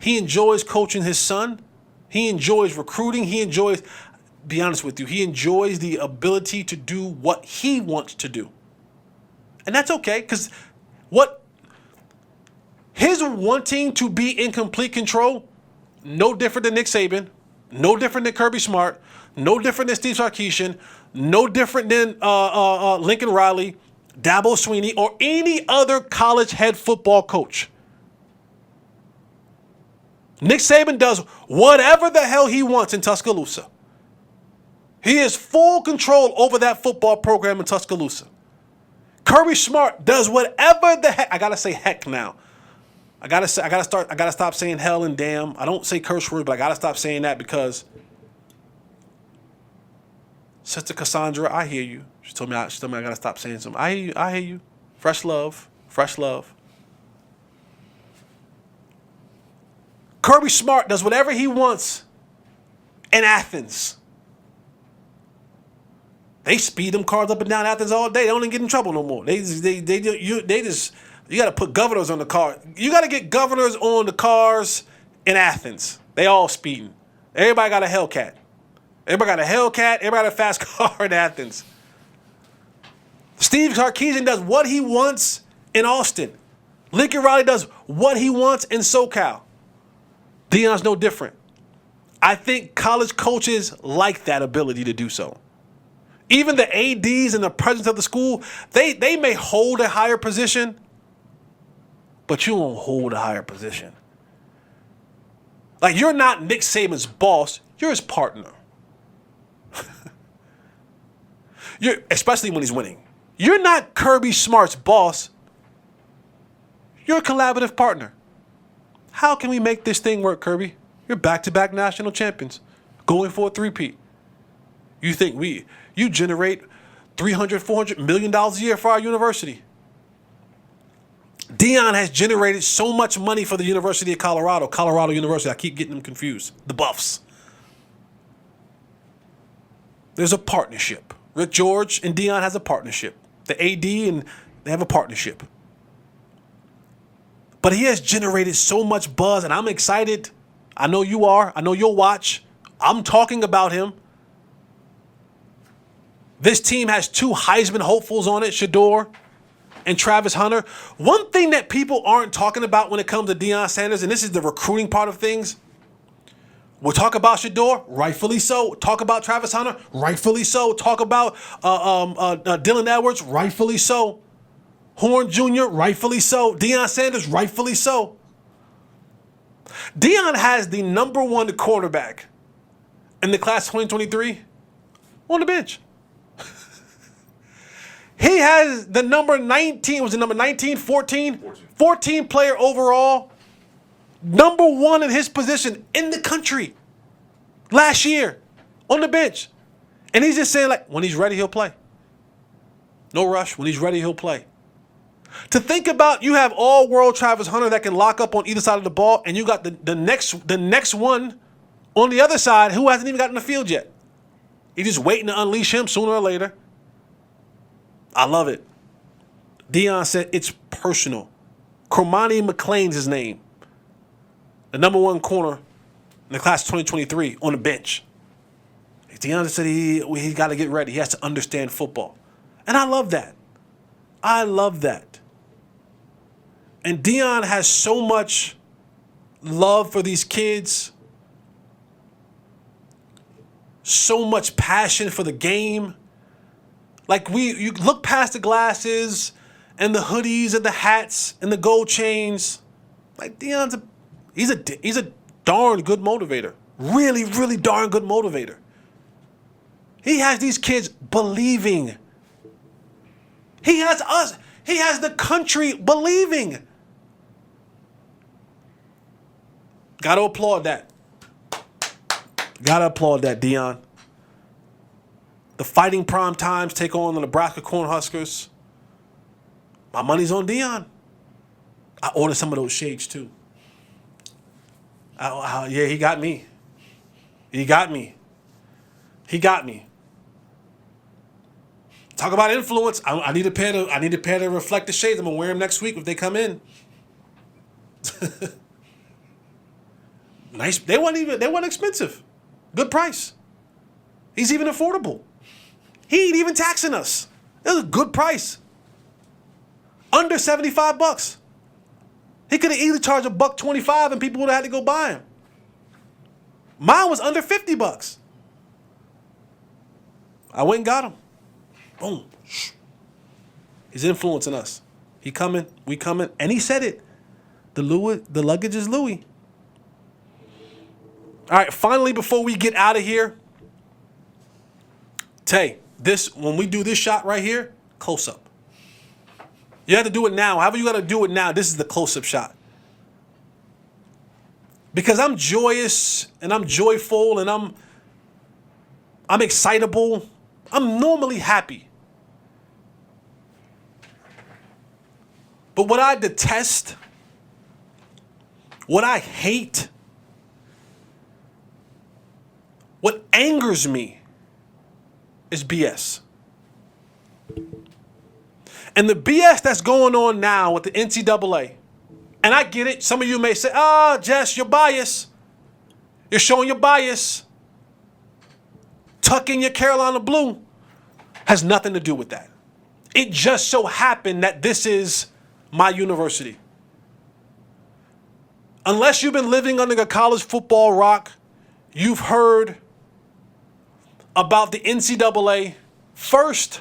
He enjoys coaching his son. He enjoys recruiting. He enjoys, be honest with you, he enjoys the ability to do what he wants to do. And that's okay, because his wanting to be in complete control, no different than Nick Saban, no different than Kirby Smart, no different than Steve Sarkisian, no different than Lincoln Riley, Dabo Swinney, or any other college head football coach. Nick Saban does whatever the hell he wants in Tuscaloosa. He has full control over that football program in Tuscaloosa. Kirby Smart does whatever the heck. I gotta say heck now. I gotta stop saying hell and damn. I don't say curse words, but I gotta stop saying that because Sister Cassandra, I hear you. She told me I gotta stop saying something. I hear you. Fresh love. Kirby Smart does whatever he wants in Athens. They speed them cars up and down Athens all day. They don't even get in trouble no more. You got to put governors on the car. You got to get governors on the cars in Athens. They all speeding. Everybody got a Hellcat. Everybody got a fast car in Athens. Steve Sarkisian does what he wants in Austin. Lincoln Riley does what he wants in SoCal. Deion's no different. I think college coaches like that ability to do so. Even the ADs and the presidents of the school, they may hold a higher position, but you won't hold a higher position. Like, you're not Nick Saban's boss, you're his partner. Especially when he's winning. You're not Kirby Smart's boss, you're a collaborative partner. How can we make this thing work, Kirby? You're back-to-back national champions, going for a three-peat. You think you generate $300, $400 million a year for our university. Deion has generated so much money for the University of Colorado University. I keep getting them confused. The Buffs. There's a partnership. Rick George and Deion has a partnership. The AD and they have a partnership. But he has generated so much buzz, and I'm excited. I know you are. I know you'll watch. I'm talking about him. This team has 2 Heisman hopefuls on it, Shedeur and Travis Hunter. One thing that people aren't talking about when it comes to Deion Sanders, and this is the recruiting part of things, we'll talk about Shedeur, rightfully so. Talk about Travis Hunter, rightfully so. Talk about Dylan Edwards, rightfully so. Horn Jr., rightfully so. Deion Sanders, rightfully so. Deion has the number 1 quarterback in the class 2023 on the bench. He has the number 19, was it number 19, 14 player overall, number 1 in his position in the country last year on the bench. And he's just saying, like, when he's ready, he'll play. No rush. When he's ready, he'll play. To think about, you have all-world Travis Hunter that can lock up on either side of the ball, and you got the next one on the other side who hasn't even gotten in the field yet. You're just waiting to unleash him sooner or later. I love it. Deion said it's personal. Cormani McClain's his name. The number 1 corner in the class 2023 on the bench. Deion said he got to get ready. He has to understand football. And I love that. I love that. And Deion has so much love for these kids. So much passion for the game. Like, you look past the glasses and the hoodies and the hats and the gold chains. Like, Deion's he's a darn good motivator. Really, really darn good motivator. He has these kids believing. He has us. He has the country believing. Got to applaud that. Got to applaud that, Deion. The Fighting Prime Times take on the Nebraska Cornhuskers. My money's on Deion. I ordered some of those shades too. Yeah, he got me. He got me. He got me. Talk about influence. I need a pair to reflect the shades. I'm gonna wear them next week if they come in. Nice. They weren't expensive. Good price. He's even affordable. He ain't even taxing us. It was a good price. Under $75. He could have easily charged $125 and people would have had to go buy him. Mine was under $50. I went and got him. Boom. He's influencing us. He coming, we coming, and he said it. The luggage is Louis. All right, finally, before we get out of here, Tay, when we do this shot right here, close up. You have to do it now. However you got to do it now, this is the close-up shot. Because I'm joyous and I'm joyful and I'm excitable. I'm normally happy. But what I detest, what I hate, what angers me is BS. And the BS that's going on now with the NCAA, and I get it. Some of you may say, Jess, you're biased. You're showing your bias. Tuck in your Carolina blue has nothing to do with that. It just so happened that this is my university. Unless you've been living under a college football rock, you've heard about the NCAA first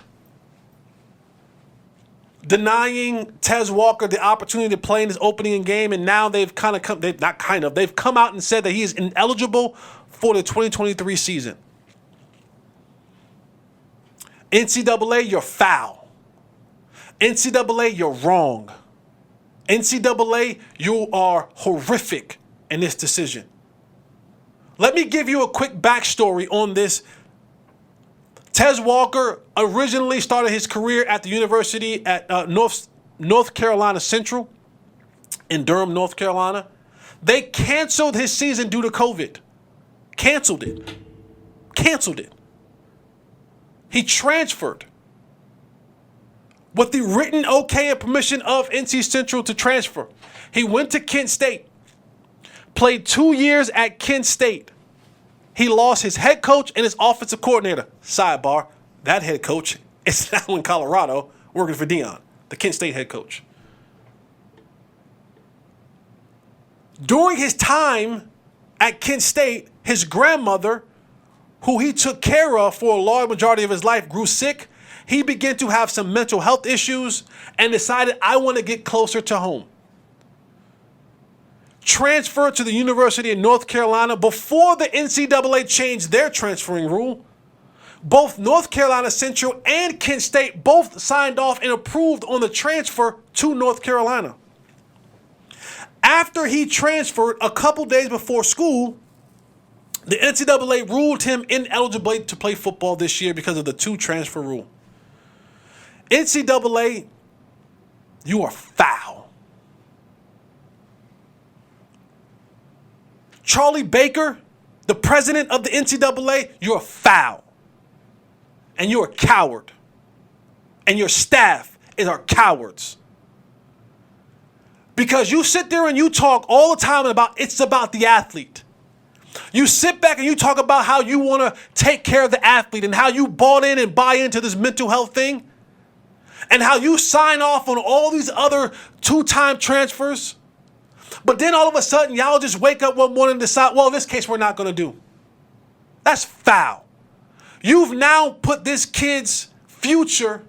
denying Tez Walker the opportunity to play in his opening game, and now they've come out and said that he is ineligible for the 2023 season. NCAA, you're foul. NCAA, you're wrong. NCAA, you are horrific in this decision. Let me give you a quick backstory on this. Tez Walker originally started his career at the University at North Carolina Central in Durham, North Carolina. They canceled his season due to COVID. Canceled it. He transferred with the written okay and permission of NC Central to transfer. He went to Kent State, played 2 years at Kent State. He lost his head coach and his offensive coordinator. Sidebar, that head coach is now in Colorado working for Deion, the Kent State head coach. During his time at Kent State, his grandmother, who he took care of for a large majority of his life, grew sick. He began to have some mental health issues and decided, I want to get closer to home. Transferred to the University of North Carolina before the NCAA changed their transferring rule. Both North Carolina Central and Kent State both signed off and approved on the transfer to North Carolina. After he transferred a couple days before school, the NCAA ruled him ineligible to play football this year because of the 2 transfer rule. NCAA, you are foul. Charlie Baker, the president of the NCAA, you're a foul. And you're a coward. And your staff are cowards. Because you sit there and you talk all the time about it's about the athlete. You sit back and you talk about how you want to take care of the athlete and how you bought in and buy into this mental health thing. And how you sign off on all these other 2-time transfers. But then all of a sudden, y'all just wake up one morning and decide, well, in this case, we're not going to do. That's foul. You've now put this kid's future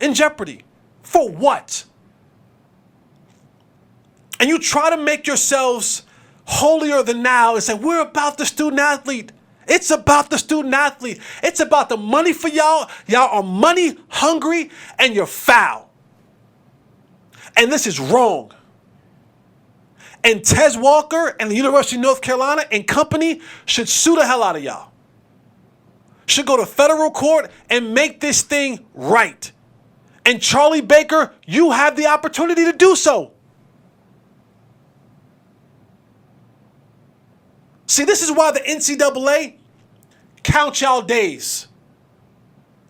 in jeopardy. For what? And you try to make yourselves holier than thou and say, we're about the student athlete. It's about the student athlete. It's about the money for y'all. Y'all are money hungry and you're foul. And this is wrong. And Tez Walker and the University of North Carolina and company should sue the hell out of y'all. Should go to federal court and make this thing right. And Charlie Baker, you have the opportunity to do so. See, this is why the NCAA count y'all days.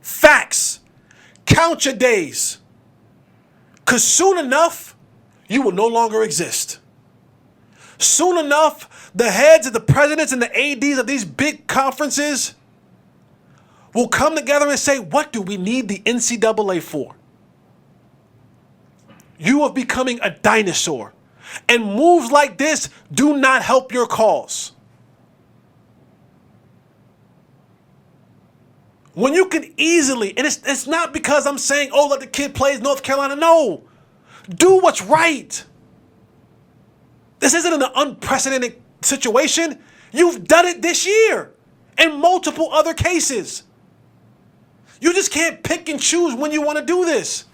Facts. Count your days. Because soon enough, you will no longer exist. Soon enough, the heads of the presidents and the ADs of these big conferences will come together and say, what do we need the NCAA for? You are becoming a dinosaur. And moves like this do not help your cause. When you can easily, and it's not because I'm saying, oh, let the kid play North Carolina. No. Do what's right. This isn't an unprecedented situation. You've done it this year in multiple other cases. You just can't pick and choose when you want to do this,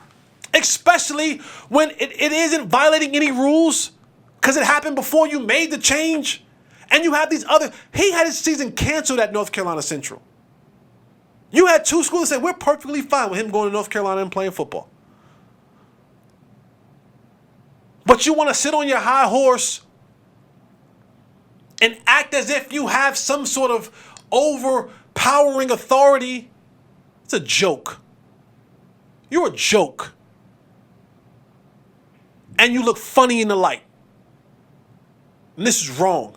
especially when it isn't violating any rules because it happened before you made the change. And you have these other, he had his season canceled at North Carolina Central. You had 2 schools that said, we're perfectly fine with him going to North Carolina and playing football. But you want to sit on your high horse and act as if you have some sort of overpowering authority. It's a joke. You're a joke. And you look funny in the light. And this is wrong.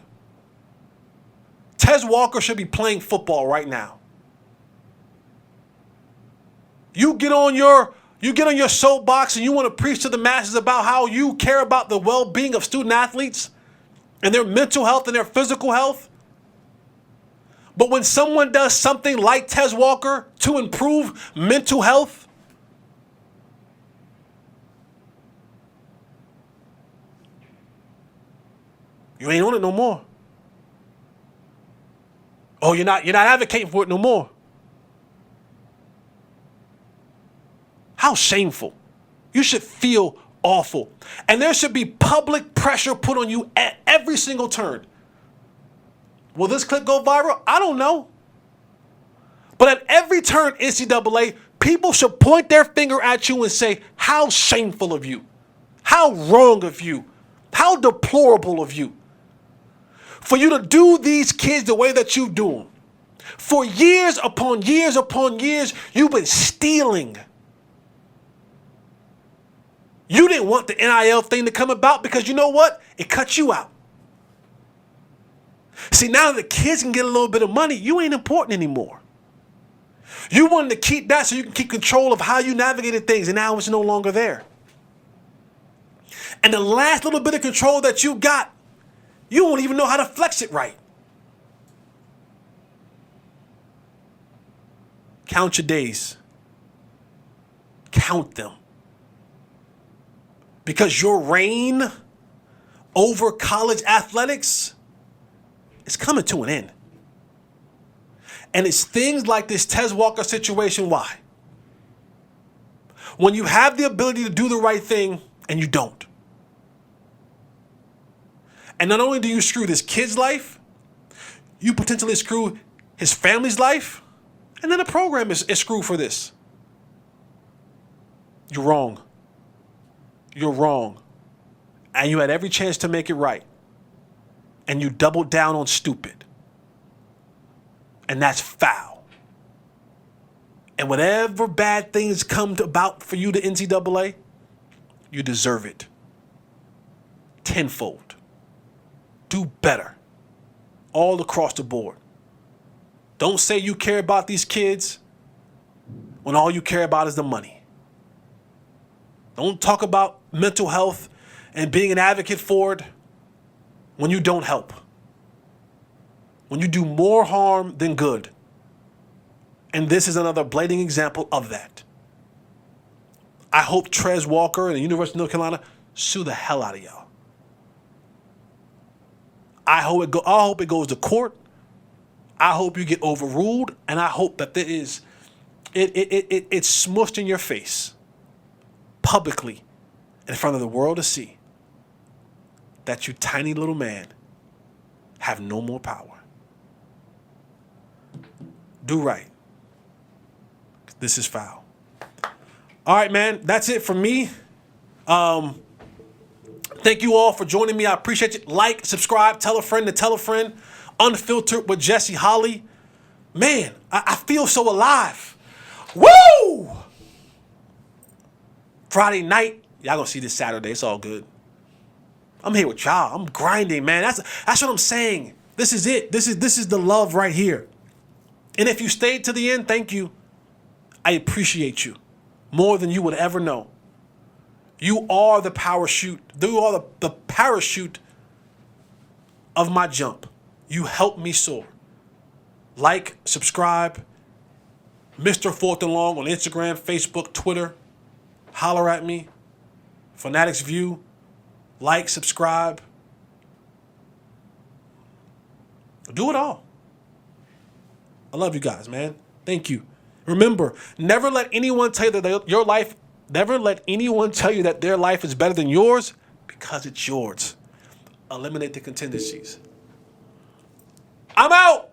Tez Walker should be playing football right now. You get on your You get on your soapbox and you want to preach to the masses about how you care about the well-being of student athletes and their mental health and their physical health. But when someone does something like Tez Walker to improve mental health, you ain't on it no more. Oh, you're not advocating for it no more. How shameful. You should feel awful. And there should be public pressure put on you at every single turn. Will this clip go viral? I don't know. But at every turn, NCAA, people should point their finger at you and say, how shameful of you. How wrong of you. How deplorable of you. For you to do these kids the way that you do them. For years upon years upon years, you've been stealing. You didn't want the NIL thing to come about because you know what? It cut you out. See, now that the kids can get a little bit of money, you ain't important anymore. You wanted to keep that so you can keep control of how you navigated things, and now it's no longer there. And the last little bit of control that you got, you won't even know how to flex it right. Count your days. Count them. Because your reign over college athletics is coming to an end. And it's things like this Tez Walker situation. Why? When you have the ability to do the right thing and you don't. And not only do you screw this kid's life, you potentially screw his family's life, and then the program is screwed for this. You're wrong. You're wrong. And you had every chance to make it right. And you doubled down on stupid. And that's foul. And whatever bad things come about for you, the NCAA, you deserve it. Tenfold. Do better. All across the board. Don't say you care about these kids when all you care about is the money. Don't talk about mental health and being an advocate for it when you don't help. When you do more harm than good. And this is another blatant example of that. I hope Tez Walker and the University of North Carolina sue the hell out of y'all. I hope it goes to court. I hope you get overruled, and I hope that there is it's smushed in your face publicly in front of the world to see that you tiny little man have no more power. Do right. This is foul. All right, man. That's it for me. Thank you all for joining me. I appreciate you. Like, subscribe, tell a friend to tell a friend. Unfiltered with Jesse Holley. Man, I feel so alive. Woo! Friday night. Y'all gonna see this Saturday. It's all good. I'm here with y'all. I'm grinding, man. That's what I'm saying. This is it. This is the love right here. And if you stayed to the end, thank you. I appreciate you more than you would ever know. You are the parachute. You are the parachute of my jump. You help me soar. Like, subscribe. Mr. Fourth and Long on Instagram, Facebook, Twitter. Holler at me. Fanatics View. Like, subscribe. Do it all. I love you guys, man. Thank you. Remember, never let anyone tell you that your life, never let anyone tell you that their life is better than yours because it's yours. Eliminate the contingencies. I'm out.